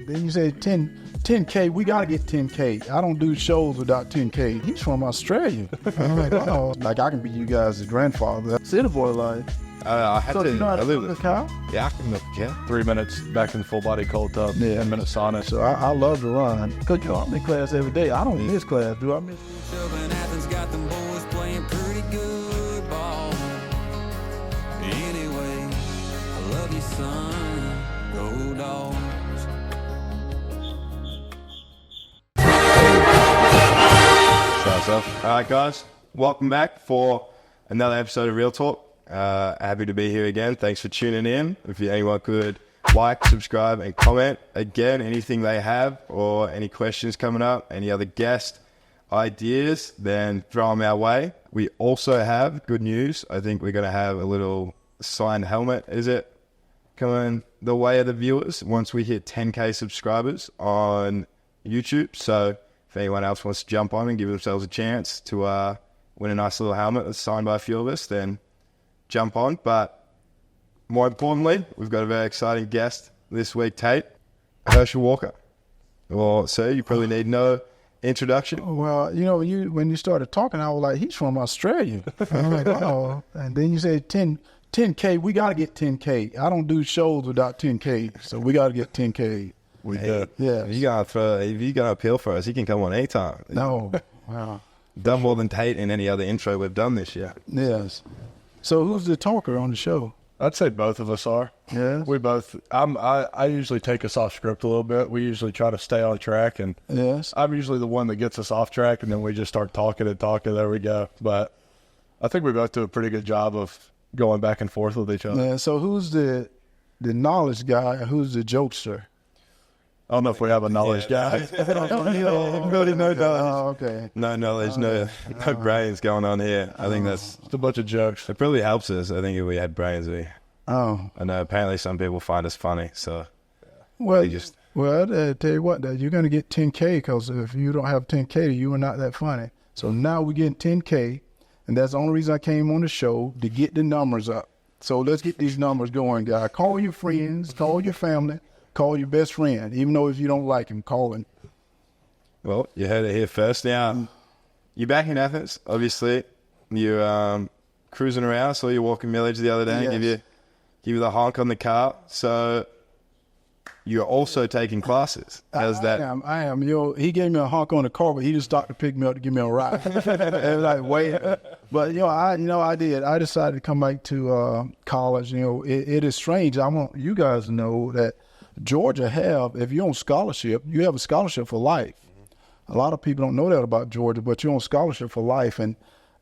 Then you say 10K, we got to get 10K. I don't do shows without 10K. He's from Australia. I'm like, oh, like I can be you guys' grandfather. City boy life. I had to. You know how to milk a cow? Yeah, I can milk a cow. 3 minutes back in the full body cold tub. Yeah. 10 minutes sauna. So I love to run. Because, you know, I'm in class every day. I don't miss class. Do I miss? Athens got them boys playing pretty good ball. Anyway, I love you, son. Go Dogs. All right, guys, welcome back for another episode of Real Talk. Happy to be here again. Thanks for tuning in. If anyone could like, subscribe, and comment again, anything they have or any questions coming up, any other guest ideas, then throw them our way. We also have good news. I think we're going to have a little signed helmet, is it, coming the way of the viewers once we hit 10K subscribers on YouTube. So if anyone else wants to jump on and give themselves a chance to win a nice little helmet that's signed by a few of us, then jump on. But more importantly, we've got a very exciting guest this week, Tate, Herschel Walker. Well, sir, you probably need no introduction. Well, you know, when you started talking, I was like, he's from Australia. I'm like, oh. And then you said 10K, we got to get 10K. I don't do shows without 10K, so we got to get 10K. We did. Yeah. If you got to appeal for us, he can come on anytime. No. Wow. Done more than Tate in any other intro we've done this year. Yes. So who's the talker on the show? I'd say both of us are. Yes. We both. I usually take us off script a little bit. We usually try to stay on track, and Yes. I'm usually the one that gets us off track, and then we just start talking and talking. There we go. But I think we both do a pretty good job of going back and forth with each other. Yeah, so who's the knowledge guy and who's the jokester? I don't know if we have a knowledge guy. Really no knowledge. Oh, okay. No knowledge, no brains going on here. I think that's... It's a bunch of jokes. It probably helps us. I think if we had brains, Oh. I know apparently some people find us funny, so... Well, just... tell you what, you're going to get 10K because if you don't have 10K, you are not that funny. So now we're getting 10K, and that's the only reason I came on the show, to get the numbers up. So let's get these numbers going, guys. Call your friends, call your family, call your best friend. Even though if you don't like him, call him. Well, you heard it here first. Now, you're back in Athens, obviously. You're cruising around. Saw you walking Village the other day. Yes. Give you the honk on the car. So you're also taking classes. How's that? I am. You know, he gave me a honk on the car, but he just stopped to pick me up to give me a ride. It was like, wait. But, I did. I decided to come back to college. You know, it is strange. I want you guys to know that Georgia if you're on scholarship, you have a scholarship for life. A lot of people don't know that about Georgia, but you're on scholarship for life. And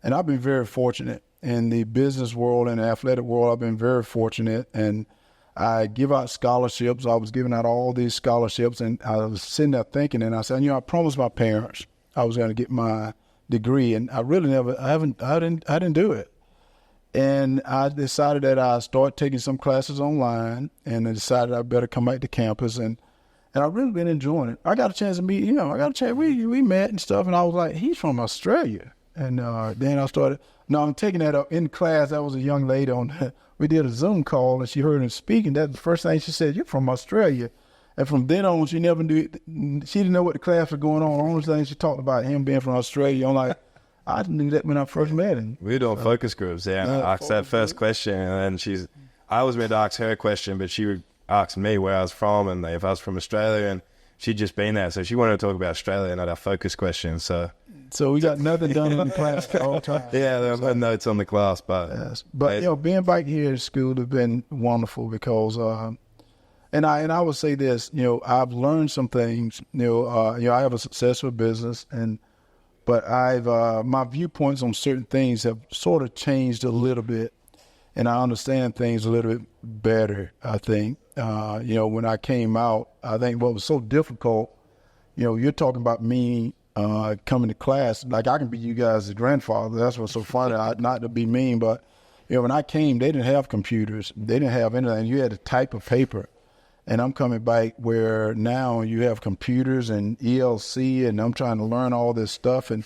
I've been very fortunate in the business world and the athletic world. I've been very fortunate, and I give out scholarships. I was giving out all these scholarships, and I was sitting there thinking, and I said, I promised my parents I was going to get my degree, and I really didn't do it. And I decided that I start taking some classes online, and I decided I better come back to campus, and I've really been enjoying it. I got a chance to meet, we met and stuff, and I was like, he's from Australia. And then I started, I'm taking that up in class. That was a young lady we did a Zoom call, and she heard him speaking. That's the first thing she said, you're from Australia. And from then on, she didn't know what the class was going on. The only thing she talked about him being from Australia. I'm like, I knew that when I first met him. We were doing focus groups, yeah. I asked that first question, and then I was meant to ask her a question, but she would ask me where I was from and if I was from Australia, and she'd just been there. So she wanted to talk about Australia, not our focus question. So we got nothing done in the class all the time. Yeah, there were no notes on the class, but... Yes. But, being back here at school has been wonderful because, and I would say this, I've learned some things, I have a successful business, but my viewpoints on certain things have sort of changed a little bit, and I understand things a little bit better, I think. When I came out, I think what was so difficult, you're talking about me coming to class, like I can be you guys' grandfather. That's what's so funny, not to be mean, but when I came, they didn't have computers. They didn't have anything. You had to type a paper. And I'm coming back where now you have computers and ELC, and I'm trying to learn all this stuff. And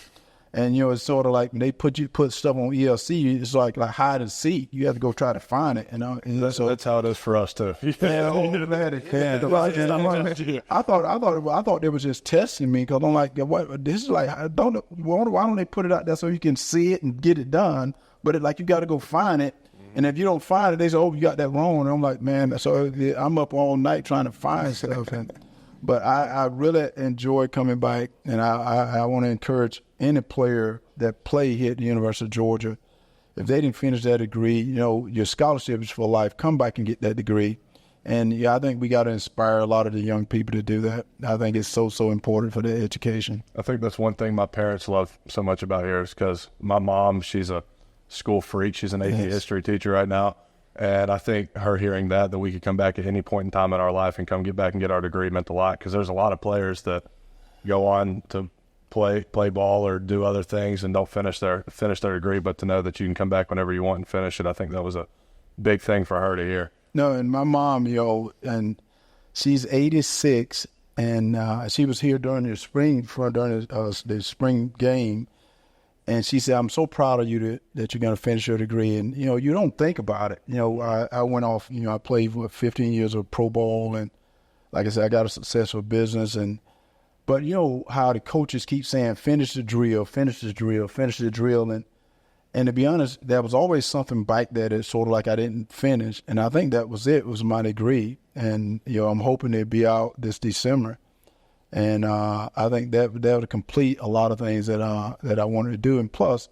And, it's sort of like when they put stuff on ELC, it's like hide and seek. You have to go try to find it. And That's how it is for us too. I thought they was just testing me because I'm like, what? This is like, why don't they put it out there so you can see it and get it done? But you got to go find it. And if you don't find it, they say, oh, you got that wrong. And I'm like, man, so I'm up all night trying to find stuff. But I really enjoy coming back, and I want to encourage any player that play here at the University of Georgia, if they didn't finish that degree, your scholarship is for life. Come back and get that degree. And, I think we got to inspire a lot of the young people to do that. I think it's so important for their education. I think that's one thing my parents love so much about here is because my mom, she's a school freak. She's an AP history teacher right now. And I think her hearing that we could come back at any point in time in our life and come get back and get our degree meant a lot, because there's a lot of players that go on to play ball or do other things and don't finish their degree, but to know that you can come back whenever you want and finish it, I think that was a big thing for her to hear. No, and my mom, and she's 86, and she was here during the spring game. And she said, I'm so proud of you that you're going to finish your degree. And, you don't think about it. I went off, I played for 15 years of pro ball. And like I said, I got a successful business. But how the coaches keep saying, finish the drill, finish the drill, finish the drill. And to be honest, there was always something back there that sort of like I didn't finish. And I think that was it, was my degree. And, I'm hoping it'll be out this December. And I think that would complete a lot of things that I wanted to do. And plus,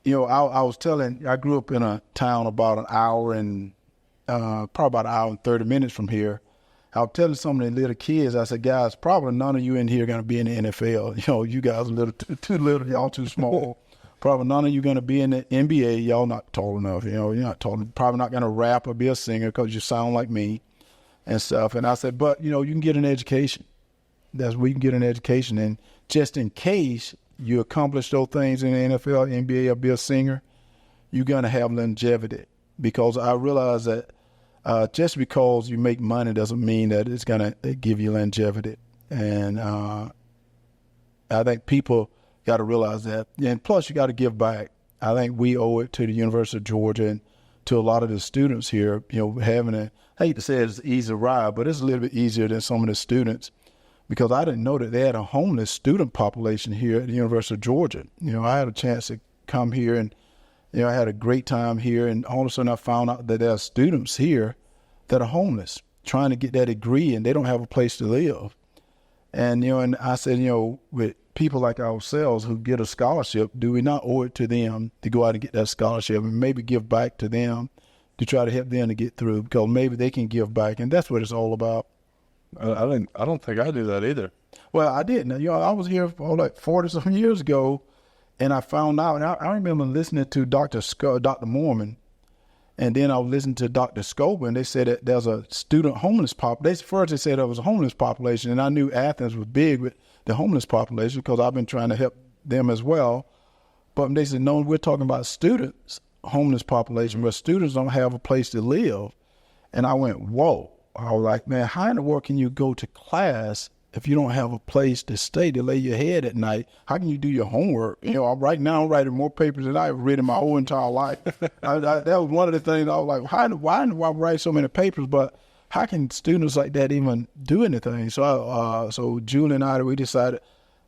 I was telling, I grew up in a town about an hour and probably about an hour and 30 minutes from here. I was telling some of the little kids, I said, guys, probably none of you in here are going to be in the NFL. You guys are a little too little, y'all too small. Probably none of you going to be in the NBA. Y'all not tall enough. You're not tall. Probably not going to rap or be a singer because you sound like me and stuff. And I said, but, you can get an education. We can get an education, and just in case you accomplish those things in the NFL, NBA, or be a singer, you're going to have longevity. Because I realize that just because you make money doesn't mean that it's going to give you longevity. And I think people got to realize that. And plus, you got to give back. I think we owe it to the University of Georgia and to a lot of the students here, having I hate to say it's an easy ride, but it's a little bit easier than some of the students. Because I didn't know that they had a homeless student population here at the University of Georgia. I had a chance to come here and, I had a great time here. And all of a sudden I found out that there are students here that are homeless, trying to get that degree, and they don't have a place to live. And, and I said, with people like ourselves who get a scholarship, do we not owe it to them to go out and get that scholarship and maybe give back to them to try to help them to get through? Because maybe they can give back, and that's what it's all about. I don't think I do that either. Well, I didn't. I was here for like 40-some years ago, and I found out. And I remember listening to Dr. Mormon, and then I was listening to Dr. Scoba, and they said that there's a student homeless population. First, they said there was a homeless population, and I knew Athens was big with the homeless population because I've been trying to help them as well. But they said, no, we're talking about students, homeless population, where students don't have a place to live. And I went, whoa. I was like, man, how in the world can you go to class if you don't have a place to stay, to lay your head at night? How can you do your homework? I'm writing more papers than I've written my whole entire life. That was one of the things I was like, why do I write so many papers? But how can students like that even do anything? So Julie and I, we decided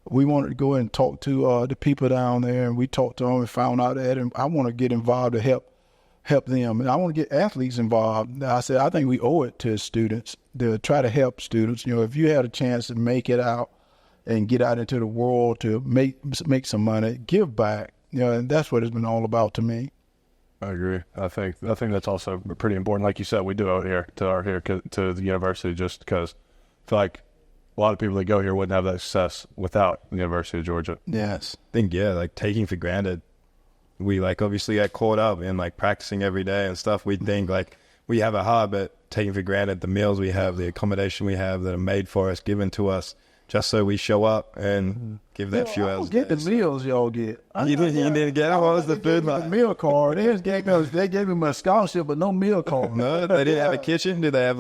we wanted to go and talk to the people down there, and we talked to them and found out that, and I want to get involved to help them. And I want to get athletes involved. I said, I think we owe it to students to try to help students. If you had a chance to make it out and get out into the world to make some money, give back, and that's what it's been all about to me. I agree. I think that's also pretty important. Like you said, we do owe it here to the university, just because I feel like a lot of people that go here wouldn't have that success without the University of Georgia. Yes. I think, like taking for granted. We obviously get caught up in practicing every day and stuff. We think we have it hard, but taking for granted the meals we have, the accommodation we have that are made for us, given to us, just so we show up and give that few hours. Get the meals y'all get. You didn't get it? What was the food like? The meal card. They gave me a scholarship, but no meal card. No, they didn't have a kitchen? Did they have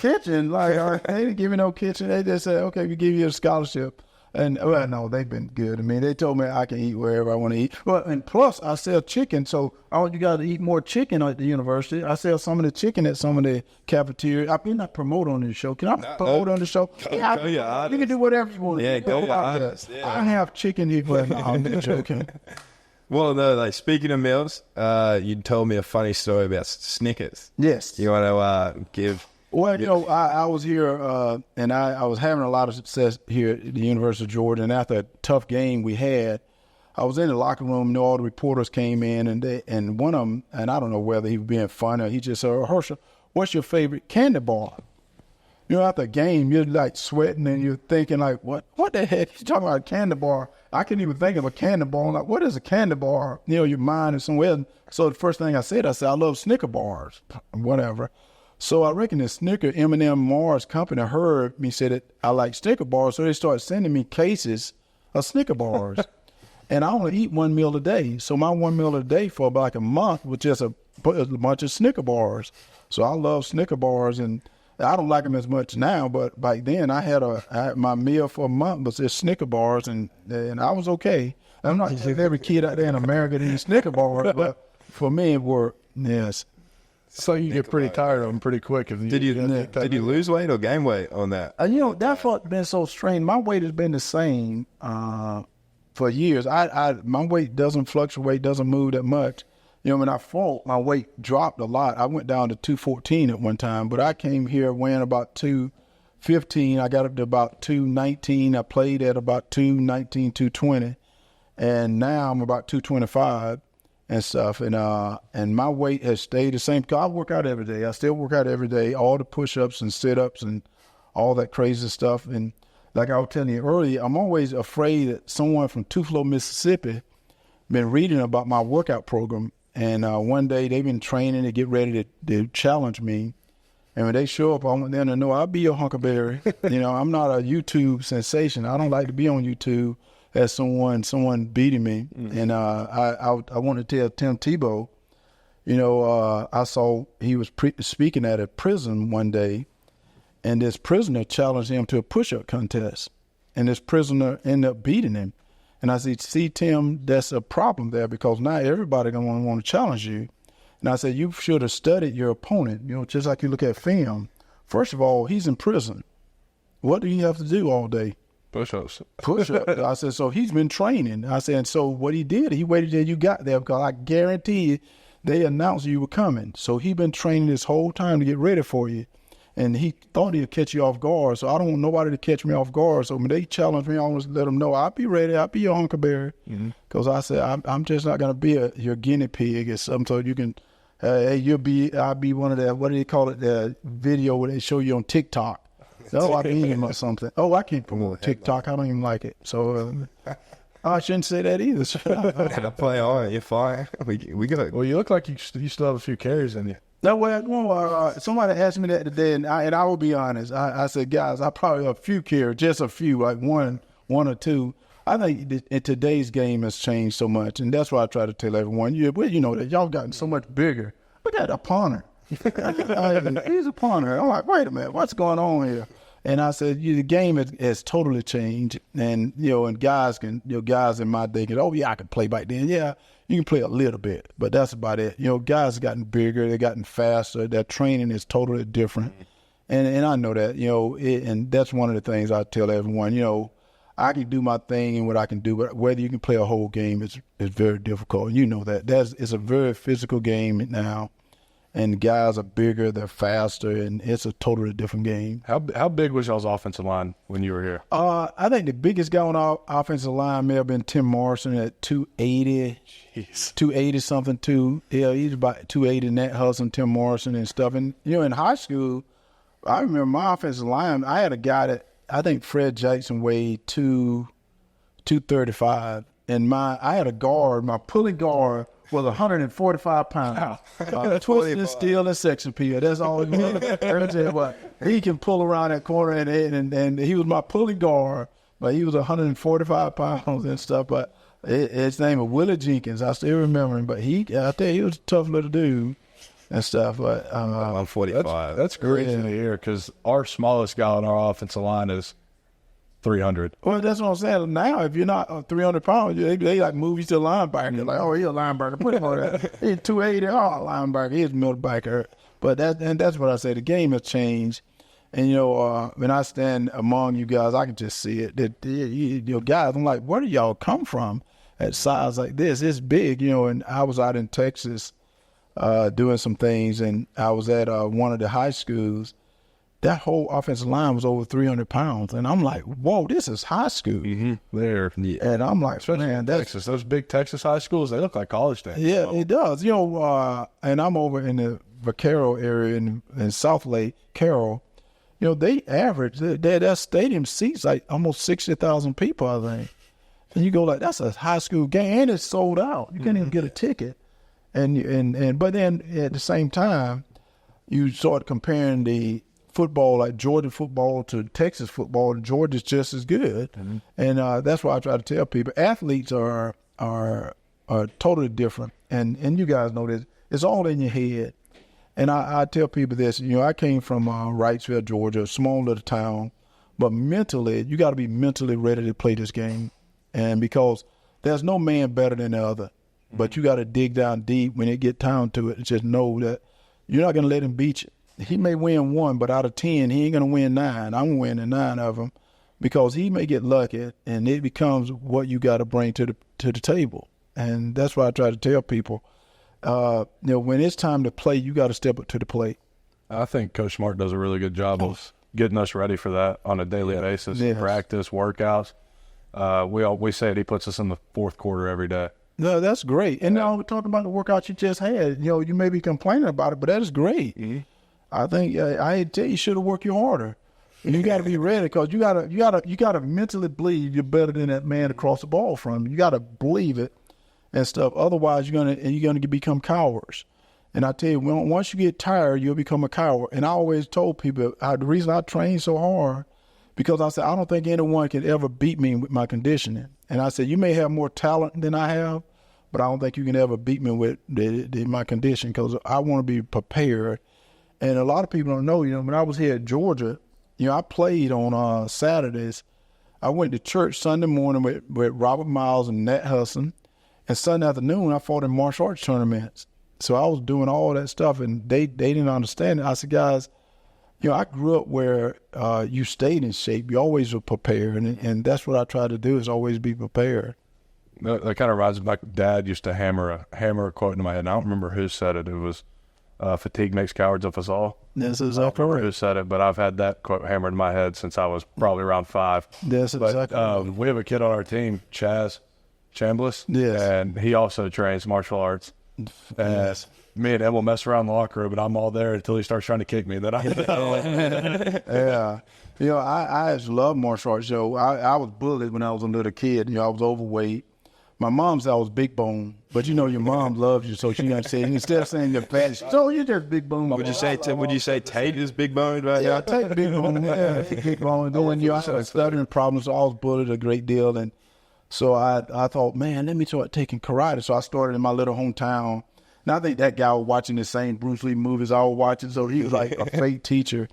kitchen? They didn't give me no kitchen. They just said, okay, we give you a scholarship. And well, no, they've been good. I mean, they told me I can eat wherever I want to eat. Well, and plus I sell chicken, so you got to eat more chicken at the university. I sell some of the chicken at some of the cafeteria. I mean, not promote on the show. Can I promote on the show? Yeah, you can do whatever you want. Yeah, go honest. Yeah. I have chicken here. Well, no, I'm joking. Well, no, like speaking of meals, you told me a funny story about Snickers. Yes. You want to give? Well, you know, I was here, and I was having a lot of success here at the University of Georgia. And after a tough game we had, I was in the locker room. You know, all the reporters came in, and one of them, and I don't know whether he was being funny or he just said, Herschel, what's your favorite candy bar? You know, after a game, you're like sweating and you're thinking like, what the heck? He's talking about a candy bar. I couldn't even think of a candy bar. I'm like, what is a candy bar? You know, your mind is somewhere. So the first thing I said, I love Snicker bars, whatever. So I reckon the Snicker M&M Mars company heard me say that I like Snicker bars, so they started sending me cases of Snicker bars. And I only eat one meal a day. So my one meal a day for about like a month was just a bunch of Snicker bars. So I love Snicker bars, and I don't like them as much now, but back then I had my meal for a month was just Snicker bars, and I was okay. I'm not saying every kid out there in America that eats Snicker bars, but for me it worked, yes. So you get pretty tired of them pretty quick. Did you lose weight or gain weight on that? You know, that's what's been so strange. My weight has been the same for years. My weight doesn't fluctuate, doesn't move that much. You know, when I fought, my weight dropped a lot. I went down to 214 at one time, but I came here weighing about 215. I got up to about 219. I played at about 219, 220, and now I'm about 225. And stuff, and my weight has stayed the same. Cause I work out every day. I still work out every day, all the push-ups and sit-ups and all that crazy stuff. And like I was telling you earlier, I'm always afraid that someone from Tuflo, Mississippi, been reading about my workout program, and one day they've been training to get ready to challenge me. And when they show up, I want them to know I'll be your Huckleberry. You know, I'm not a YouTube sensation. I don't like to be on YouTube as someone beating me. And I want to tell Tim Tebow, you know, I saw he was speaking at a prison one day, and this prisoner challenged him to a push-up contest, and this prisoner ended up beating him. And I said, see, Tim, that's a problem there, because now everybody gonna want to challenge you. And I said, you should have studied your opponent, you know, just like you look at film. First of all, he's in prison. What do you have to do all day? Push-ups. I said, so he's been training. I said, and so what he did, he waited till you got there, because I guarantee you they announced you were coming. So he been training this whole time to get ready for you. And he thought he'd catch you off guard. So I don't want nobody to catch me off guard. So when they challenge me, I always let them know I'll be ready. I'll be your Huckleberry. Because I said, I'm just not going to be your guinea pig or something. So you can, I'll be one of the, what do they call it, the video where they show you on TikTok. Oh, I beat him or something. Oh, I can't promote TikTok. I don't even like it. So I shouldn't say that either. I play on. You're fine. We got. Well, you look like you still have a few carries in you. No, well, somebody asked me that today, and I will be honest. I said, guys, I probably have a few carries, just a few, like one or two. I think in today's game has changed so much, and that's why I try to tell everyone. You know that y'all gotten so much bigger. Look at a punter. He's a punter. I'm like, wait a minute, what's going on here? And I said, the game has totally changed. And, you know, and guys in my day can, oh, yeah, I can play back then. Yeah, you can play a little bit, but that's about it. You know, guys have gotten bigger. They've gotten faster. Their training is totally different. And I know that, you know, and that's one of the things I tell everyone, you know, I can do my thing and what I can do, but whether you can play a whole game is very difficult. You know that. It's a very physical game now. And guys are bigger, they're faster, and it's a totally different game. How big was y'all's offensive line when you were here? I think the biggest guy on our offensive line may have been Tim Morrison at 280. Jeez. 280 something too. Yeah, he's about 280. Nat Hudson, Tim Morrison and stuff. And, you know, in high school, I remember my offensive line, I had a guy that I think Fred Jackson weighed 235. And I had a guard, my pulling guard, was 145 pounds. Twisted steel and sex appeal. That's all he was. He can pull around that corner, and he was my pulling guard, but he was 145 pounds and stuff. But his name was Willie Jenkins. I still remember him. But I tell you, he was a tough little dude and stuff. But I'm 45. That's crazy to hear, because our smallest guy on our offensive line is 300. Well, that's what I'm saying. Now, if you're not 300 pounds, they like move you to a linebacker. Like, oh, he's a linebacker. Put him on that. He's 280. Oh, linebacker. He's a middlebacker. But that's what I say. The game has changed. And, when I stand among you guys, I can just see it. That you guys, I'm like, where do y'all come from at size like this? It's big, and I was out in Texas doing some things, and I was at one of the high schools. That whole offensive line was over 300 pounds. And I'm like, whoa, this is high school. Mm-hmm. There. And I'm like, man, that's Texas. Those big Texas high schools, they look like college days. Yeah, it does. And I'm over in the Vaquero area in South Lake, Carroll. They average, that stadium seats like almost 60,000 people, I think. And you go like, that's a high school game, and it's sold out. You can't even get a ticket. But then at the same time, you start comparing the football, like Georgia football to Texas football, and Georgia's just as good. Mm-hmm. And that's why I try to tell people, athletes are totally different. And you guys know this. It's all in your head. And I tell people this, I came from Wrightsville, Georgia, a small little town, but mentally, you got to be mentally ready to play this game. And because there's no man better than the other, but you got to dig down deep when it get down to it and just know that you're not going to let him beat you. He may win 1, but out of 10, he ain't going to win 9. I'm winning 9 of them because he may get lucky, and it becomes what you got to bring to the table. And that's why I try to tell people, when it's time to play, you got to step up to the plate. I think Coach Smart does a really good job of getting us ready for that on a daily basis. Yes. Practice, workouts. We say it, he puts us in the fourth quarter every day. No, that's great. And now we're talking about the workout you just had. You may be complaining about it, but that is great. Mm-hmm. I think I tell you should have worked you harder. And you got to be ready because you gotta mentally believe you're better than that man across the ball from you. You got to believe it and stuff. Otherwise, you're gonna become cowards. And I tell you, once you get tired, you'll become a coward. And I always told people the reason I train so hard because I said I don't think anyone can ever beat me with my conditioning. And I said you may have more talent than I have, but I don't think you can ever beat me with my condition because I want to be prepared. And a lot of people don't know, when I was here at Georgia, I played on Saturdays. I went to church Sunday morning with Robert Miles and Nat Hudson. And Sunday afternoon, I fought in martial arts tournaments. So I was doing all that stuff, and they didn't understand it. I said, guys, I grew up where you stayed in shape. You always were prepared, and that's what I try to do is always be prepared. That kind of reminds me back. Dad used to hammer a quote into my head, and I don't remember who said it. It was, fatigue makes cowards of us all. That's exactly right. Who said it, but I've had that quote hammered in my head since I was probably around 5. That's exactly right. We have a kid on our team, Chaz Chambliss, yes, and he also trains martial arts. Yes. Me and him will mess around in the locker room, and I'm all there until he starts trying to kick me. Then yeah. I just love martial arts. I was bullied when I was a little kid. I was overweight. My mom said I was big bone, but your mom loves you, so she got to say instead of saying you're fat, so you're just big bone. Would you say Tate is big boned? Right? Yeah, Tate big bone. Yeah, big bone. Then when I had stuttering problems, I was bullied a great deal, and so I thought, man, let me start taking karate. So I started in my little hometown. And I think that guy was watching the same Bruce Lee movies I was watching, so he was like a fake teacher.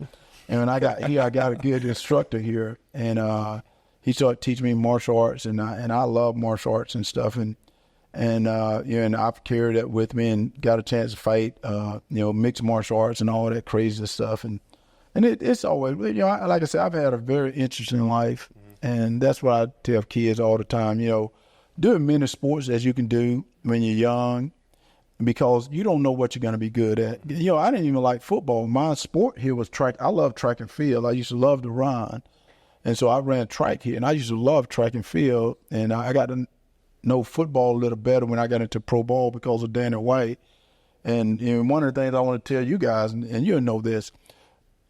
And when I got here, I got a good instructor here, and he started teaching me martial arts, and I love martial arts and stuff, and I've carried that with me and got a chance to fight, mixed martial arts and all that crazy stuff, and it's always, like I said, I've had a very interesting life, and that's what I tell kids all the time, do as many sports as you can do when you're young, because you don't know what you're going to be good at. I didn't even like football. My sport here was track. I love track and field. I used to love to run. And so I ran track here, and I used to love track and field, and I got to know football a little better when I got into pro ball because of Danny White. And one of the things I want to tell you guys, and you'll know this,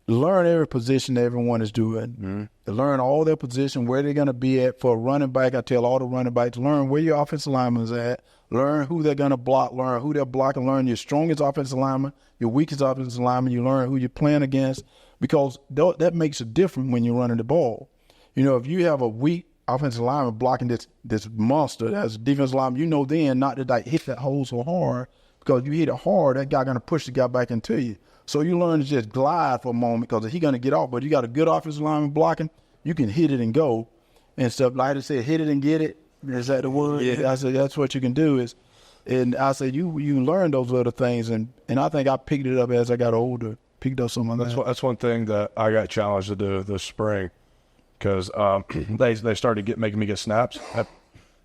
learn every position everyone is doing. Mm-hmm. Learn all their position, where they're going to be at. For a running back, I tell all the running backs, learn where your offensive lineman is at, learn who they're going to block, learn who they're blocking, learn your strongest offensive lineman, your weakest offensive lineman, you learn who you're playing against, because that makes a difference when you're running the ball. If you have a weak offensive lineman blocking this monster as a defensive lineman, then not to hit that hole so hard, because you hit it hard, that guy going to push the guy back into you. So you learn to just glide for a moment, because if he's going to get off, but you got a good offensive lineman blocking, you can hit it and go. and stuff. Like I said, hit it and get it. Is that the word? Yeah. I said, that's what you can do is, and I said, you learn those little things. And I think I picked it up as I got older, picked up some of that. That's one thing that I got challenged to do this spring, because they started making me get snaps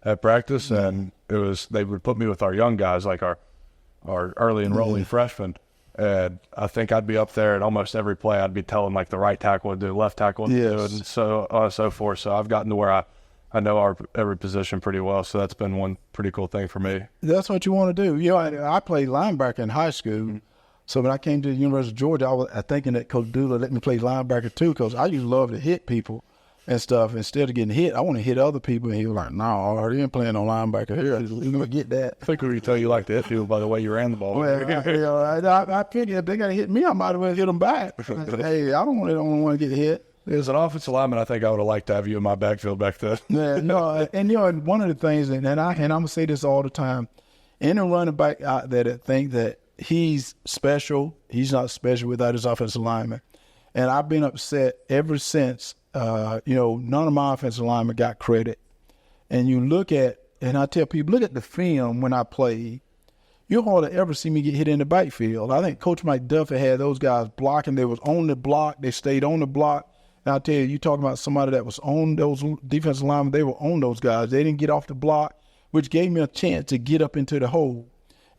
at practice, and they would put me with our young guys, like our early enrolling freshmen. And I think I'd be up there at almost every play. I'd be telling like the right tackle what to do, left tackle what to do, and so on and so forth. So I've gotten to where I know every position pretty well. So that's been one pretty cool thing for me. That's what you want to do. You know, I played linebacker in high school. So when I came to the University of Georgia, I was thinking that Coach Dooley let me play linebacker too, because I used to love to hit people and stuff. Instead of getting hit, I want to hit other people. And he was like, no, you ain't playing on linebacker here. You're going to get that. I think we could tell you like to hit people by the way you ran the ball. Well, I figured if they got to hit me, I might as well hit them back. Hey, I don't want to get hit. As an offensive lineman, I think I would have liked to have you in my backfield back then. Yeah, no, and you know, one of the things, and I'm gonna say this all the time, any running back out there that think that he's special, he's not special without his offensive lineman. And I've been upset ever since. None of my offensive linemen got credit. And you look at, and I tell people, look at the film when I played. You hardly ever see me get hit in the backfield. I think Coach Mike Duffy had those guys blocking. They was on the block. They stayed on the block. And I'll tell you talking about somebody that was on those defensive linemen, they were on those guys. They didn't get off the block, which gave me a chance to get up into the hole.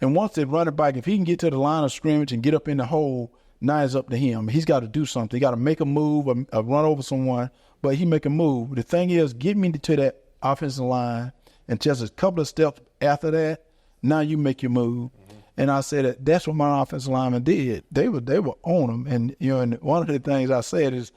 And once they run it back, if he can get to the line of scrimmage and get up in the hole, now it's up to him. He's got to do something. He got to make a move, or run over someone, but he make a move. The thing is, get me to that offensive line, and just a couple of steps after that, now you make your move. And I said that's what my offensive lineman did. They were on them. And and one of the things I said is,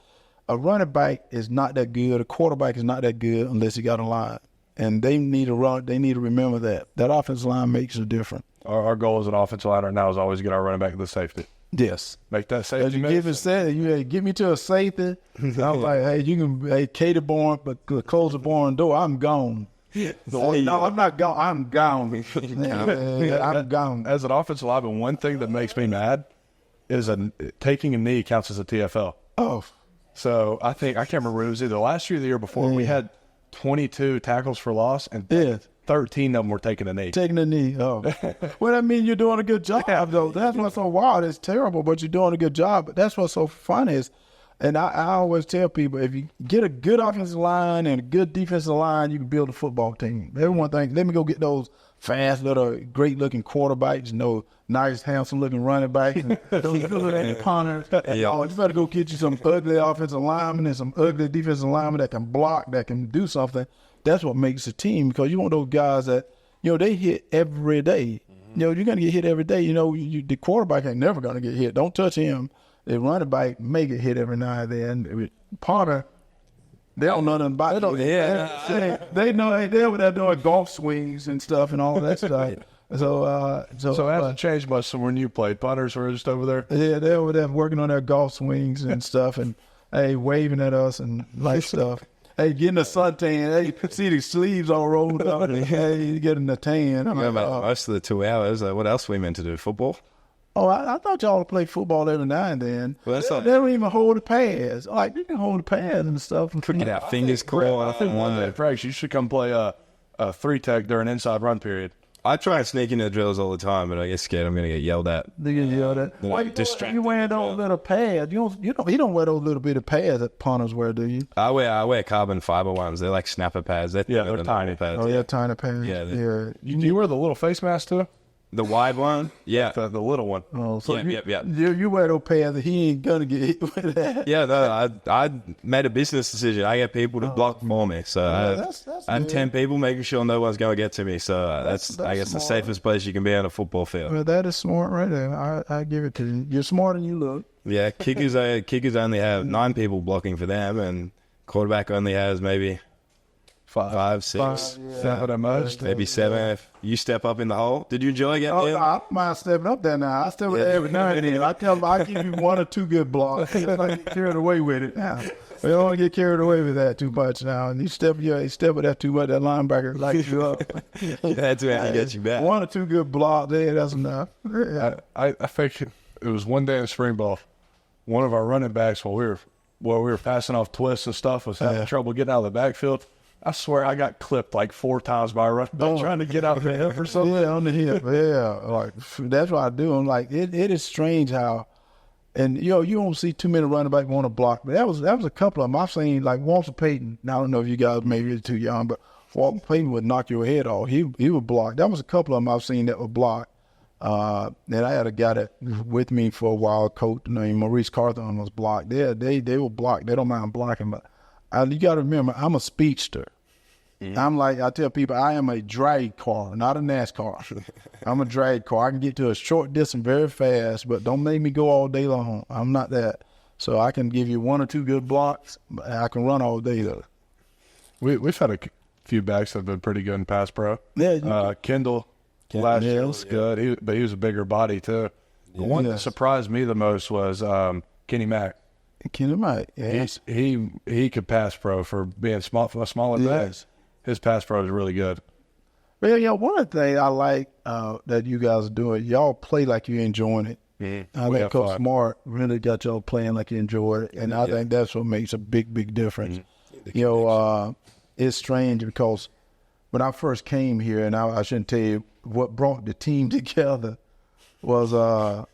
a running back is not that good. A quarterback is not that good unless he got a line. And they need to run. They need to remember that. That offensive line makes a difference. Our goal as an offensive liner now is always get our running back to the safety. Yes. Make that safety. As you get me to a safety. I was like, hey, Katie Bourne, but close the barn door. I'm gone. No, I'm not gone. I'm gone. I'm gone. As an offensive lineman, one thing that makes me mad is taking a knee counts as a TFL. Oh. So I can't remember, it was either last year or the year before, we had 22 tackles for loss, and 13 of them were taking a knee. Taking a knee, oh. Well, that means you're doing a good job, though. That's what's so wild. It's terrible, but you're doing a good job. But that's what's so fun is, and I always tell people, if you get a good offensive line and a good defensive line, you can build a football team. Everyone thinks, let me go get those fast, little, great-looking quarterbacks, nice, handsome-looking running backs, and those good punters. Oh, you better go get you some ugly offensive linemen and some ugly defensive linemen that can block, that can do something. That's what makes a team, because you want those guys that, they hit every day. You're going to get hit every day. The quarterback ain't never going to get hit. Don't touch him. The running back may get hit every now and then. Punter, they don't know nothing about it. They know they're over there doing golf swings and stuff and all that stuff. So it hasn't changed much from when you played. Punters were just over there. Yeah, they're over there working on their golf swings and stuff, and waving at us and like stuff. Getting a suntan. See the sleeves all rolled up. Getting a tan. Most of the 2 hours. What else are we meant to do? Football? Oh, I thought y'all play football every now and then. Well, they don't even hold the pads. Like, they can hold the pads and stuff. Get our fingers cool. I think one day, practice, you should come play a 3-tech during inside run period. I try and sneak into drills all the time, but I get scared I'm going to get yelled at. They get yelled at. Why you wearing those little pads? You don't wear those little bitty pads that punters wear, do you? I wear carbon fiber ones. They're like snapper pads. They're tiny pads. Oh, yeah, tiny pads. Yeah. You wear the little face mask too? The wide one? Yeah. The little one. Oh, so yeah. You wear those pads that he ain't going to get hit with that. Yeah, no, I made a business decision. I get people to block for me. So I had 10 people making sure no one's going to get to me. So that's I guess, smart. The safest place you can be on a football field. Well, that is smart right there. I give it to you. You're smarter than you look. Yeah, kickers only have 9 people blocking for them, and quarterback only has maybe 5, 6, maybe 7. If you step up in the hole, did you enjoy getting in? I don't mind stepping up there now. I step up there every now and then. I tell them I give you 1 or 2 good blocks. I get carried away with it now. We don't want to get carried away with that too much now. And you step with that too much, that linebacker lights you up. That's where I get you back. 1 or 2 good blocks there, that's enough. Yeah. I think it was one day in spring ball. One of our running backs, while we were passing off twists and stuff, was having trouble getting out of the backfield. I swear I got clipped like 4 times by a running back trying to get out the hip or something. Yeah, on the hip. Yeah, like that's what I do. I'm like, it is strange how, and you don't see too many running backs want to block. But that was a couple of them I've seen. Like Walter Payton. Now, I don't know if you guys maybe you're too young, but Walter Payton would knock your head off. He would block. That was a couple of them I've seen that would block. And I had a guy that with me for a while, coach named Maurice Carthon was blocked. They will block. They don't mind blocking, but you got to remember, I'm a speedster. I'm like, I tell people, I am a drag car, not a NASCAR. I'm a drag car. I can get to a short distance very fast, but don't make me go all day long. I'm not that. So I can give you 1 or 2 good blocks, but I can run all day though. We've had a few backs that have been pretty good in pass pro. Yeah, Kendall last year was good, but he was a bigger body too. The one that surprised me the most was Kenny Mack. Kenny Mack, yes. He could pass pro for being a smaller back. His pass pro is really good. Well, one of the things I like that you guys are doing, y'all play like you're enjoying it. Mm-hmm. I think Coach Smart really got y'all playing like you enjoy it, and I think that's what makes a big, big difference. Mm-hmm. It's strange because when I first came here, and I shouldn't tell you, what brought the team together was the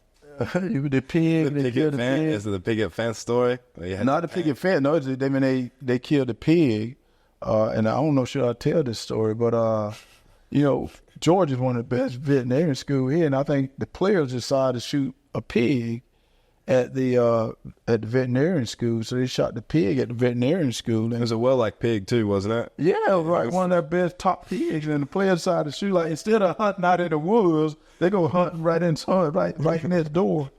pig. Is it the picket fence story? Not the picket fence. No, they killed the pig. And I don't know should I tell this story, but Georgia is one of the best veterinarian schools here, and I think the players decided to shoot a pig at the veterinarian school, so they shot the pig at the veterinarian school. And it was a well-liked pig too, wasn't it? Yeah, it was like one of their best top pigs, and the players decided to shoot. Like instead of hunting out in the woods, they go hunting right next door.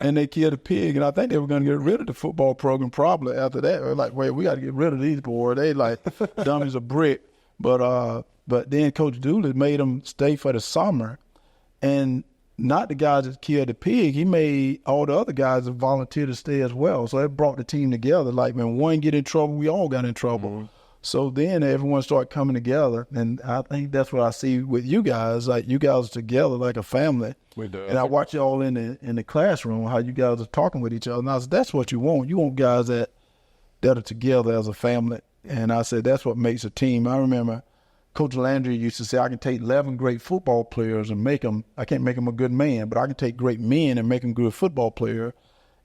And they killed a pig, and I think they were going to get rid of the football program probably after that. They're like, wait, we got to get rid of these boys. They like dumb as a brick. But then Coach Dooley made them stay for the summer, and not the guys that killed the pig. He made all the other guys that volunteer to stay as well. So it brought the team together. Like when one get in trouble, we all got in trouble. Mm-hmm. So then everyone started coming together, and I think that's what I see with you guys. Like you guys are together like a family. We do. And I watch y'all in the classroom how you guys are talking with each other. And I said, that's what you want. You want guys that are together as a family. And I said that's what makes a team. I remember Coach Landry used to say, I can take 11 great football players and make them. I can't make them a good man, but I can take great men and make them good football player.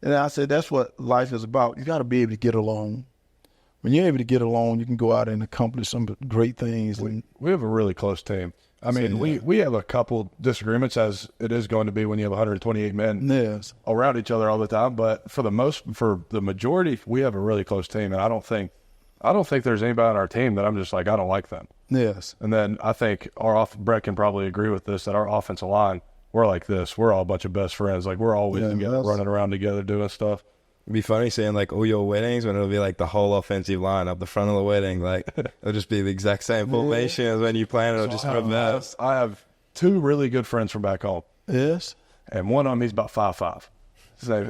And I said that's what life is about. You got to be able to get along. When you're able to get along, you can go out and accomplish some great things. We have a really close team. I mean, we have a couple disagreements, as it is going to be when you have 128 men around each other all the time. But for the majority, we have a really close team, and I don't think there's anybody on our team that I'm just like I don't like them. Yes. And then I think Brett can probably agree with this, that our offensive line, we're like this. We're all a bunch of best friends. Like we're always together, running around together, doing stuff. It'd be funny seeing like all your weddings when it'll be like the whole offensive line up the front of the wedding. Like it'll just be the exact same formation as when you plan it. It'll just reverse. I have 2 really good friends from back home. Yes. And one of them, he's about 5'5".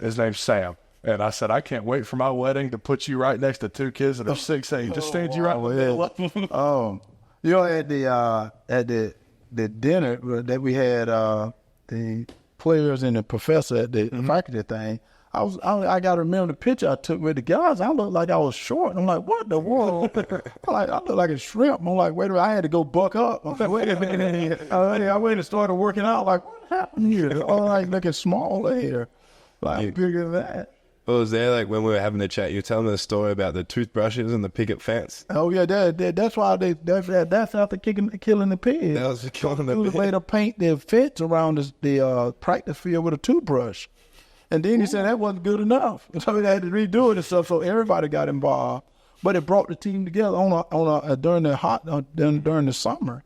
His name's Sam. And I said, I can't wait for my wedding to put you right next to 2 kids that are 6'8". Just stand you right in the middle. At the dinner that we had, the players and the professor at the faculty thing. I got to remember the picture I took with the guys. I looked like I was short. I'm like, what the world? I look like a shrimp. I'm like, wait a minute, I had to go buck up. I'm like, wait a minute. I went and started working out. Like, what happened here? I'm like looking small here. Like, bigger than that. Well, was there, like, when we were having the chat, you were telling me the story about the toothbrushes and the picket fence? Oh, yeah, that's why that's after killing the pig. That was killing the pig. They made to paint the fence around the practice field with a toothbrush. And then he said that wasn't good enough. So they had to redo it and stuff, so everybody got involved. But it brought the team together during the summer.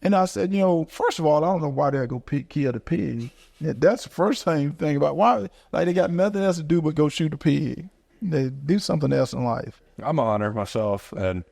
And I said, first of all, I don't know why they go kill the pig. That's the first thing about why. Like they got nothing else to do but go shoot a pig. They do something else in life. I'm a hunter myself, and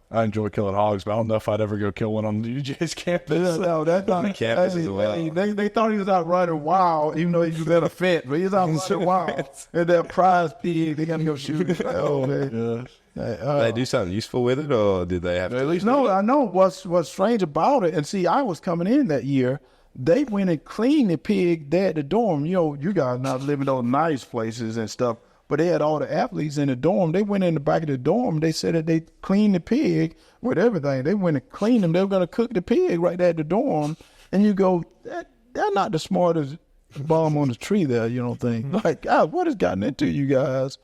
I enjoy killing hogs, but I don't know if I'd ever go kill one on the UGA's campus. No, that's not the campus as well. They thought he was out running wild, even though he was at a fence. But he was out running wild. And that prize pig, they got to go shoot it. Oh, man. Did they do something useful with it, or did they have to? At least I know what's strange about it. And see, I was coming in that year. They went and cleaned the pig there at the dorm. You guys not living those nice places and stuff. But they had all the athletes in the dorm. They went in the back of the dorm. They said that they cleaned the pig with everything. They went and cleaned them. They were going to cook the pig right there at the dorm. And you go, they're not the smartest bomb on the tree there, you don't think. Like, God, what has gotten into you guys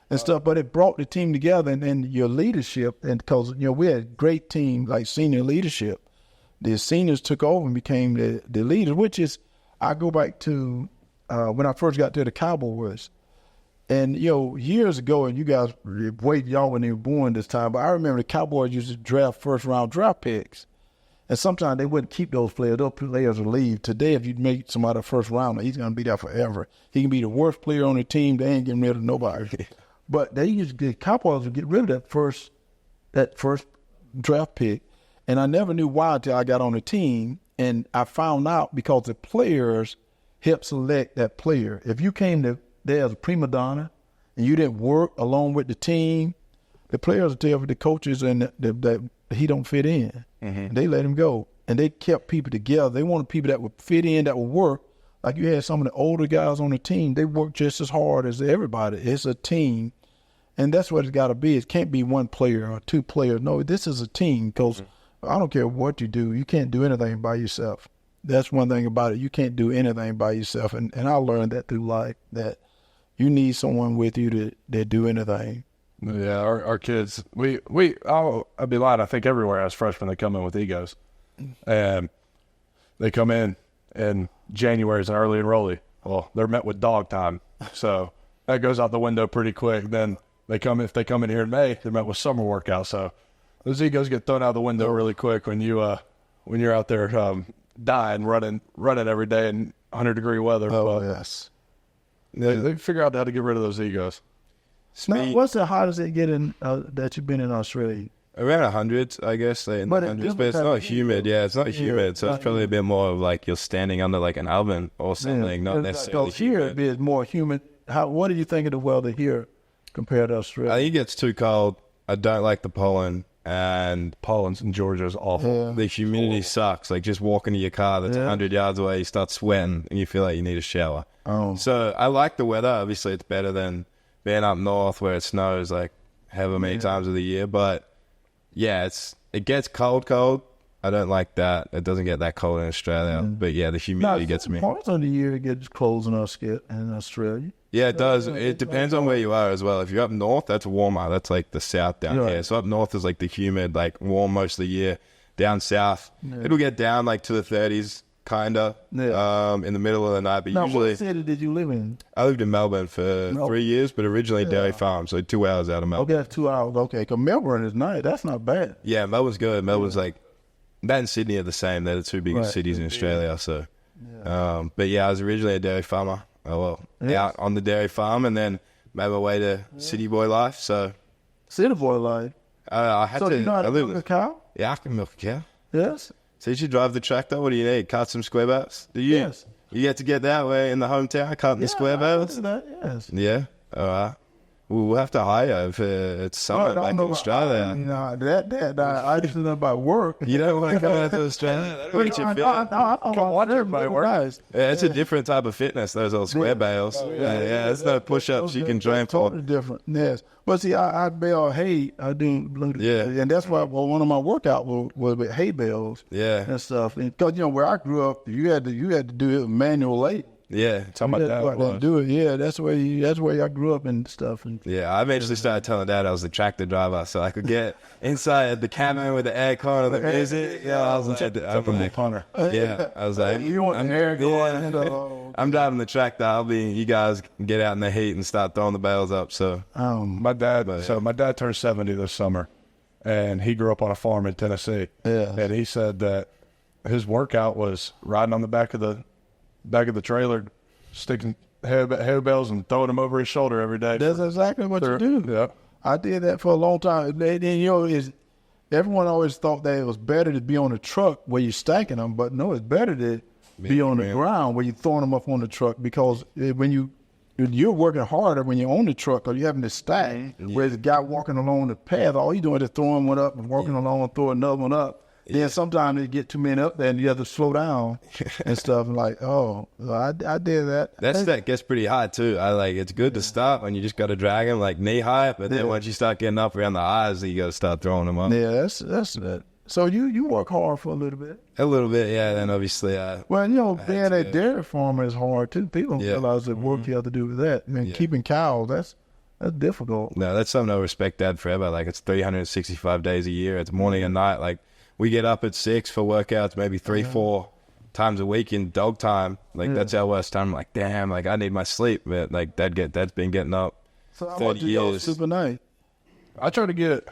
and stuff? But it brought the team together and your leadership. And because, you know, we had a great team, like senior leadership. The seniors took over and became the leaders, which is, I go back to when I first got to the Cowboys. And, you know, years ago, and you guys, wait, y'all weren't even born this time, but I remember the Cowboys used to draft first-round draft picks. And sometimes they wouldn't keep those players. Those players would leave. Today, if you make somebody a first rounder, he's going to be there forever. He can be the worst player on the team. They ain't getting rid of nobody. But the Cowboys would get rid of that first draft pick. And I never knew why until I got on the team. And I found out because the players helped select that player. If you came there as a prima donna and you didn't work along with the team, the players would tell the coaches that he don't fit in. Mm-hmm. They let him go. And they kept people together. They wanted people that would fit in, that would work. Like you had some of the older guys on the team, they work just as hard as everybody. It's a team. And that's what it's got to be. It can't be one player or two players. No, this is a team because I don't care what you do. You can't do anything by yourself. That's one thing about it. You can't do anything by yourself. And I learned that through life, that you need someone with you that do anything. Yeah, our kids, I'll be lying, I think everywhere as freshmen they come in with egos. And they come in January is an early enrollee. Well, they're met with dog time. So that goes out the window pretty quick. Then if they come in here in May, they're met with summer workout. So those egos get thrown out the window really quick when you're out there dying, running every day in 100-degree weather. Oh, but yes. They figure out how to get rid of those egos. Now, what's the hottest it getting that you've been in Australia? Around 100, I guess. Like in the 100s, but it's not humid. Yeah, it's not humid. So it's probably a bit more of like you're standing under like an oven or something, not necessarily humid. Here it's more humid. What do you think of the weather here compared to Australia? I think it gets too cold. I don't like the pollen. And pollen in Georgia is awful. Yeah. The humidity sucks. Like just walking to your car that's 100 yards away, you start sweating and you feel like you need a shower. Oh. So I like the weather. Obviously, it's better than being up north where it snows like however many times of the year. But yeah, it gets cold. I don't like that. It doesn't get that cold in Australia. But yeah, the humidity gets me. Parts of the year it gets cold in Australia. Yeah, it does. It depends on where you are as well. If you're up north, that's warmer. That's like the south down here. So up north is like the humid, like warm most of the year. Down south, it'll get down like to the 30s, kind of, in the middle of the night. But usually, what city did you live in? I lived in Melbourne for 3 years, but originally Dairy Farm, so 2 hours out of Melbourne. Okay, that's 2 hours. Okay, because Melbourne is nice. That's not bad. Yeah, Melbourne's good. Melbourne's like, that and Sydney are the same. They're the two biggest cities in Australia. So, but yeah, I was originally a dairy farmer. Out on the dairy farm, and then made my way to city boy life. So, city boy life. I had so to. You know how to milk a cow? Yeah, I can milk a cow. Yes. So you should drive the tractor. What do you need? Cut some square bales. Do you? Yes. You get to get that way in the hometown, cutting the square bales. Yes. Yeah. All right. We'll have to hire if it's summer back in Australia. I just know about work. You don't want to come out to Australia? That'll get you fit. I want everybody work. Yeah, it's a different type of fitness, those old square bales. Yeah, there's no push-ups you can train for. Totally different, yes. But see, I bale hay. I do. Yeah. And that's why one of my workout was with hay bales. Yeah. And stuff. Because, where I grew up, you had to do it manual labor. Yeah, talking about that. Do it. Yeah, that's where I grew up and stuff. And yeah, I eventually started telling Dad I was the tractor driver, so I could get inside the cabin with the aircon and the music. Yeah, I was like, punter. Yeah, I was like, you want the air going? I'm driving the tractor. You guys can get out in the heat and start throwing the bales up. So my dad turned 70 this summer, and he grew up on a farm in Tennessee. Yeah, and he said that his workout was riding on the back of the trailer, sticking hay bales and throwing them over his shoulder every day. That's exactly what you do. Yeah. I did that for a long time. Everyone always thought that it was better to be on the truck where you're stacking them, but no, it's better to be on the ground where you're throwing them up on the truck, because when you're working harder when you're on the truck or you're having to stack, whereas the guy walking along the path, all you're doing is throwing one up and walking along and throwing another one up. Then sometimes they get too many up there and you have to slow down and stuff. And like, oh, I did that. That gets pretty high too. It's good to start when you just got to drag them like knee high, but then once you start getting up around the eyes, you got to start throwing them up. Yeah, that's that. So you work hard for a little bit. A little bit, yeah. Then obviously, well, being a dairy farmer is hard too. People don't realize the work you have to do with that. I mean, keeping cows, that's difficult. No, that's something I'll respect Dad forever. Like, it's 365 days a year. It's morning and night. Like, we get up at 6 for workouts, maybe 3-4 times a week in dog time. Like, that's our worst time. I'm like, damn, like, I need my sleep. But, like, Dad's been getting up so 30 years. Super night. I try to get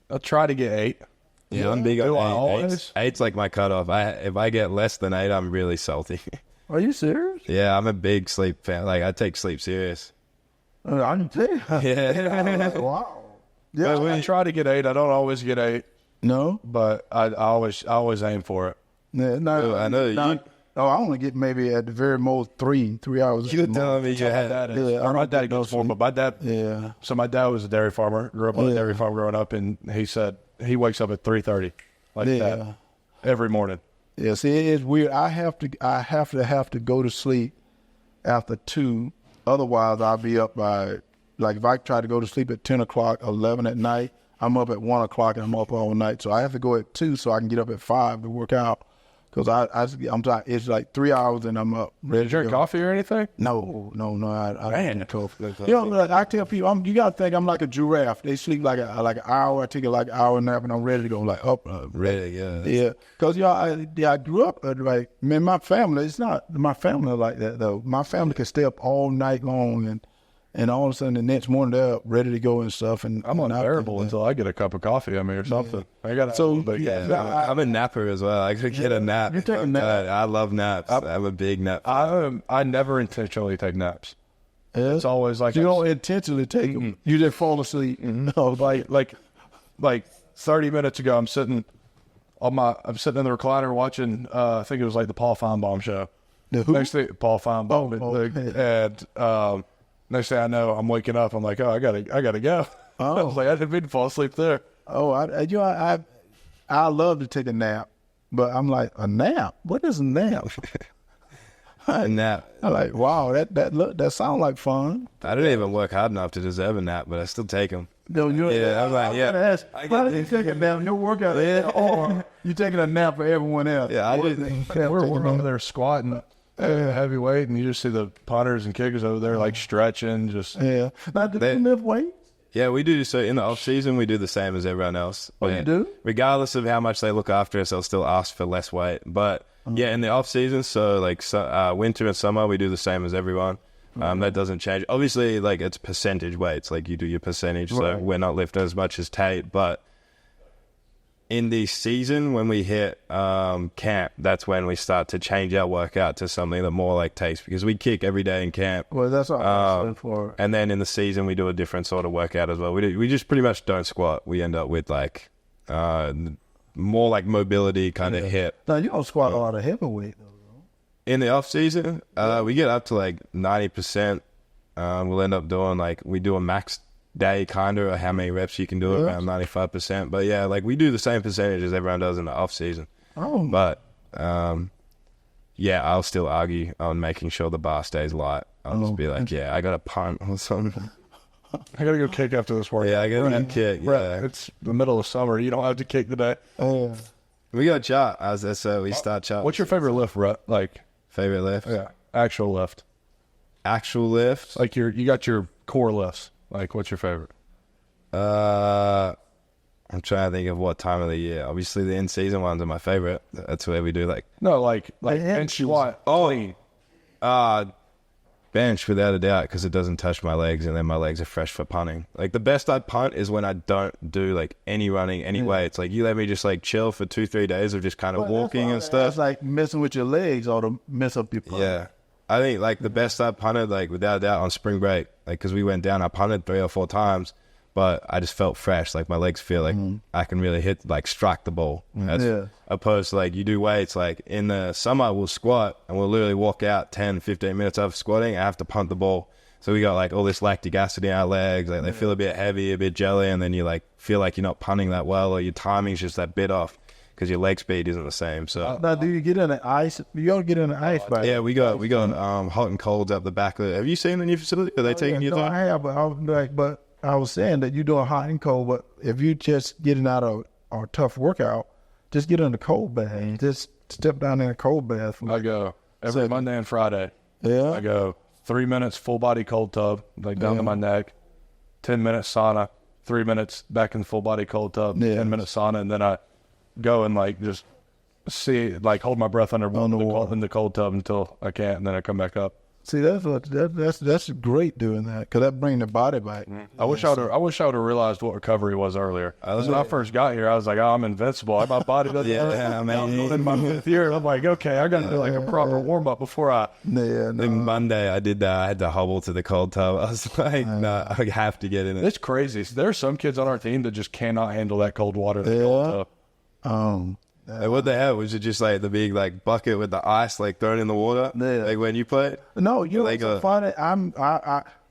8. Yeah, I'm big on always? 8's like my cutoff. If I get less than 8, I'm really salty. Are you serious? Yeah, I'm a big sleep fan. Like, I take sleep serious. I can tell. Yeah. Wow. Yeah, I try to get 8. I don't always get 8, no. but I always aim for it. Yeah, no, I know. I only get maybe at the very most 3 hours. You're telling me you had... My dad goes for it, but my dad... Yeah. So my dad was a dairy farmer, grew up on a dairy farm growing up, and he said he wakes up at 3:30 like that every morning. Yeah, see, it's weird. I have to go to sleep after 2. Otherwise, I'll be up by, like, if I try to go to sleep at 10 o'clock, 11 at night, I'm up at 1 o'clock and I'm up all night. So I have to go at 2 so I can get up at 5 to work out. Because I'm tired. It's like 3 hours and I'm up. Ready to drink coffee or anything? No. I don't coffee. Like, I tell people, you got to think I'm like a giraffe. They sleep like an hour. I take an hour nap and I'm ready to go like up. Ready, yeah. Yeah. Because, I grew up, like, man, my family, it's not my family like that, though. My family can stay up all night long and all of a sudden the next morning they're up ready to go and stuff. And I'm unbearable until I get a cup of coffee, or something. I got I'm a napper as well. I could get a nap. You take a nap. I love naps. I'm a big nap. I never intentionally take naps. Yeah. It's always like you don't intentionally take them. You just fall asleep. No, like 30 minutes ago, I'm sitting in the recliner watching. I think it was like the Paul Feinbaum show. The who? Next thing, Paul Feinbaum. And next thing I know, I'm waking up. I'm like, oh, I gotta go. I was like, I didn't mean to fall asleep there. Oh, I love to take a nap, but I'm like, a nap? What is a nap? A nap. I'm like, wow, that sounds like fun. I don't even work hard enough to deserve a nap, but I still take them. No, I'm like, why did you take a nap? No workout, or you taking a nap for everyone else? Yeah, we're over there squatting. Heavyweight, and you just see the punters and kickers over there like stretching, just Now, do they lift weights? Yeah, we do. So in the off season, we do the same as everyone else. Oh, you do? Regardless of how much they look after us, they'll still ask for less weight. But yeah, in the off season, so like winter and summer, we do the same as everyone. That doesn't change. Obviously, like, it's percentage weights. Like, you do your percentage, so we're not lifting as much as Tate, but in the season, when we hit camp, that's when we start to change our workout to something that more like Tate's, because we kick every day in camp. Well, that's what I'm for. And then in the season, we do a different sort of workout as well. We just pretty much don't squat. We end up with like more like mobility kind of hit. Now, you don't squat a lot of heavyweight, though. In the off season, we get up to like 90%. We'll end up doing we do a max day kind of, or how many reps you can do it, around 95%. But yeah, like, we do the same percentage as everyone does in the off season. But yeah, I'll still argue on making sure the bar stays light. I'll just be like, I got a punt or something. I gotta go kick after this workout. Yeah, I gotta go kick. Yeah. It's the middle of summer. You don't have to kick today. We got chart as so we start chart. What's your favorite lift, Rut? Like, favorite lift? Yeah, actual lift. Actual lift? Like, you got your core lifts. Like, what's your favorite? I'm trying to think of what time of the year. Obviously, the in-season ones are my favorite. That's where we do like bench squat. Bench without a doubt, because it doesn't touch my legs, and then my legs are fresh for punting. Like, the best I punt is when I don't do like any running, any weights. Like, you let me just like chill for 2-3 days of just kind of walking and stuff. It's like messing with your legs or to mess up your punt. Yeah. I think like the best I punted, like, without a doubt, on spring break, like, because we went down, I punted 3 or 4 times, but I just felt fresh. Like, my legs feel like I can really strike the ball. As opposed to like, you do weights, like in the summer we'll squat and we'll literally walk out 10-15 minutes after squatting. I have to punt the ball. So we got like all this lactic acid in our legs. Like they feel a bit heavy, a bit jelly, and then you like feel like you're not punting that well, or your timing's just that bit off because your leg speed isn't the same. So now, do you get in the ice? You don't get in the ice, back. yeah, we got hot and colds up the back of it. Have you seen the new facility? Are they taking your time? I have, but I was saying that you're doing hot and cold, but if you just getting out of a tough workout, just get in the cold bath. Just step down in a cold bath. I go every Monday and Friday. Yeah. I go 3 minutes full body cold tub, like down to my neck, 10 minutes sauna, 3 minutes back in full body cold tub, 10 minutes sauna, and then I go and like just hold my breath in the cold tub until I can't, and then I come back up. See, that's great doing that, because that brings the body back. I wish I would have realized what recovery was earlier. When I first got here, I was like, I'm invincible. My body doesn't hurt. In my 5th year, I'm like, okay, I got to do like a proper warm up before I. Then Monday I did that. I had to hobble to the cold tub. I was like, no, I have to get in it. It's crazy. There are some kids on our team that just cannot handle that cold water. Cold tub. Like what they had was it just like the big like bucket with the ice like thrown in the water, like when you played? No, you know what's so funny?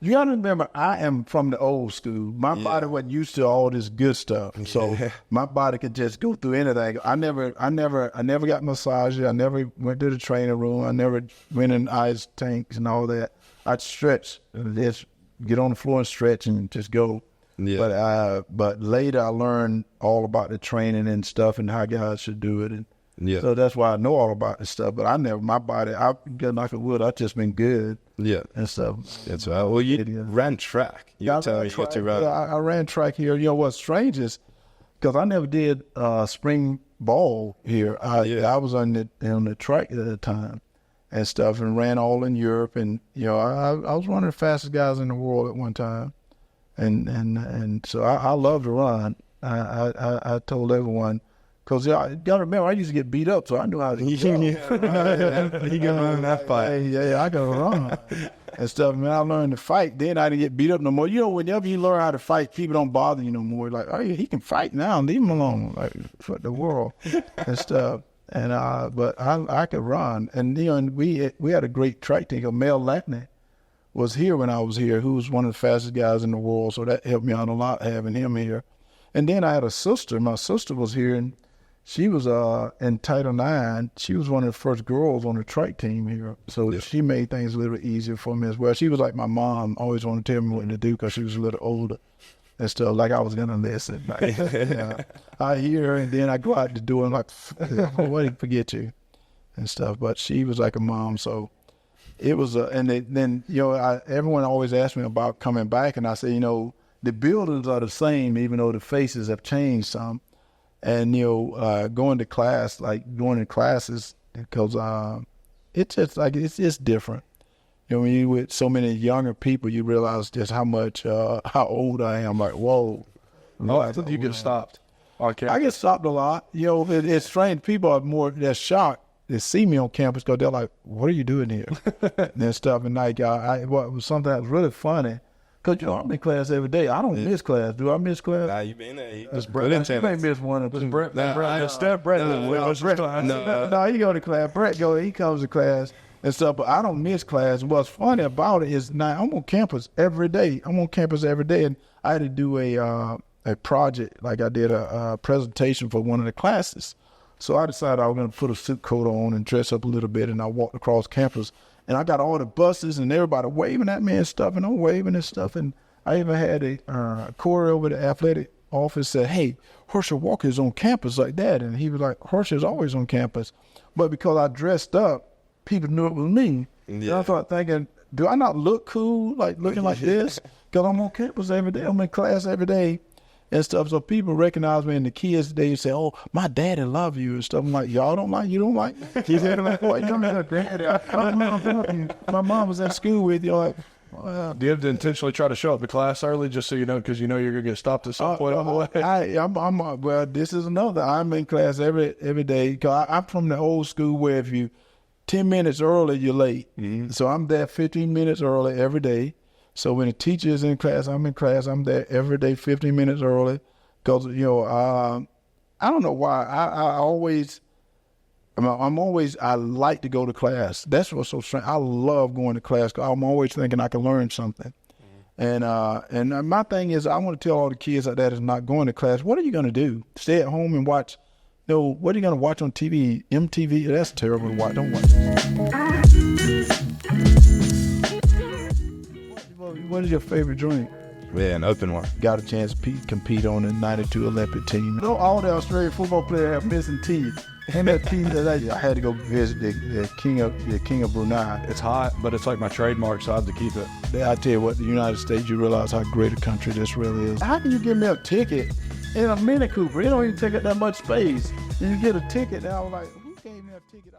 You gotta remember, I am from the old school. My body wasn't used to all this good stuff, so my body could just go through anything. I never got massages. I never went to the training room. I never went in ice tanks and all that. I'd stretch, just get on the floor and stretch and just go. Yeah. But later I learned all about the training and stuff and how guys should do it. And so that's why I know all about this stuff. But my body, I get knock on wood, I've just been good. Yeah. And stuff. That's right. Well, you ran track. You tell me you got to run. I ran track here. You know what's strange is, because I never did spring ball here. I was on the track at the time and stuff, and ran all in Europe. And, I was one of the fastest guys in the world at one time. And so I love to run. I told everyone, because you gotta remember, I used to get beat up, so I knew how to. You can run that fight. Yeah, I gotta run and stuff. Man, I learned to fight. Then I didn't get beat up no more. Whenever you learn how to fight, people don't bother you no more. Like, oh, he can fight now. Leave him alone. Like, for the world and stuff. And but I could run. And and we had a great track team. Mel Lackney was here when I was here, who was one of the fastest guys in the world. So that helped me out a lot, having him here. And then I had a sister. My sister was here, and she was in Title IX. She was one of the first girls on the track team here. So she made things a little easier for me as well. She was like my mom, always wanted to tell me what to do because she was a little older and stuff, like I was going to listen. I hear her, and then I go out the door and like, what did he forget you and stuff. But she was like a mom, so it was and then everyone always asked me about coming back, and I say, the buildings are the same, even though the faces have changed some. And going to class, like going to classes, because it's just like it's different. When you with so many younger people, you realize just how much how old I am. Like, whoa! I thought you get stopped. Okay, I get stopped a lot. It's strange. People are they're shocked. They see me on campus because they're like, "What are you doing here?" and stuff. And like, what was something that was really funny, because I'm in class every day. I don't miss class. Do I miss class? Nah, you been there. You may miss one or two. Brett. No, he go to class. Brett he comes to class and stuff. But I don't miss class. And what's funny about it is now I'm on campus every day. And I had to do a project. Like I did a presentation for one of the classes. So I decided I was going to put a suit coat on and dress up a little bit, and I walked across campus, and I got all the buses and everybody waving at me and stuff, and I'm waving and stuff, and I even had a Corey over the athletic office said, "Hey, Herschel Walker is on campus like that," and he was like, "Herschel's always on campus," but because I dressed up, people knew it was me. Yeah. And I started thinking, do I not look cool, like looking like this? Because I'm on campus every day, I'm in class every day. And stuff, so people recognize me, and the kids, they say, "Oh, my daddy love you," and stuff. I'm like, "Y'all don't like you? Don't like me?" He said, "Like, what? You don't like daddy? I love you. My mom was at school with you." Like, well, do you have to intentionally try to show up to class early just so you know, because you're gonna get stopped at some point on the way? Well, this is another. I'm in class every day. Cause I'm from the old school where if you 10 minutes early, you're late. Mm-hmm. So I'm there 15 minutes early every day. So when the teacher is in class, I'm in class. I'm there every day, 15 minutes early, because I don't know why. I always I like to go to class. That's what's so strange. I love going to class because I'm always thinking I can learn something. And my thing is, I want to tell all the kids out there that's not going to class, what are you going to do? Stay at home and watch? No, what are you going to watch on TV? MTV? That's terrible to watch. Don't watch. What is your favorite drink? Yeah, an open one. Got a chance to compete on the 92 Olympic team. All the Australian football players have missing teeth. And that team that I had to go visit the king of Brunei. It's hot, but it's like my trademark, so I have to keep it. I tell you what, the United States, you realize how great a country this really is. How can you give me a ticket in a Mini Cooper? It don't even take up that much space. And you get a ticket, and I was like, who gave me a ticket?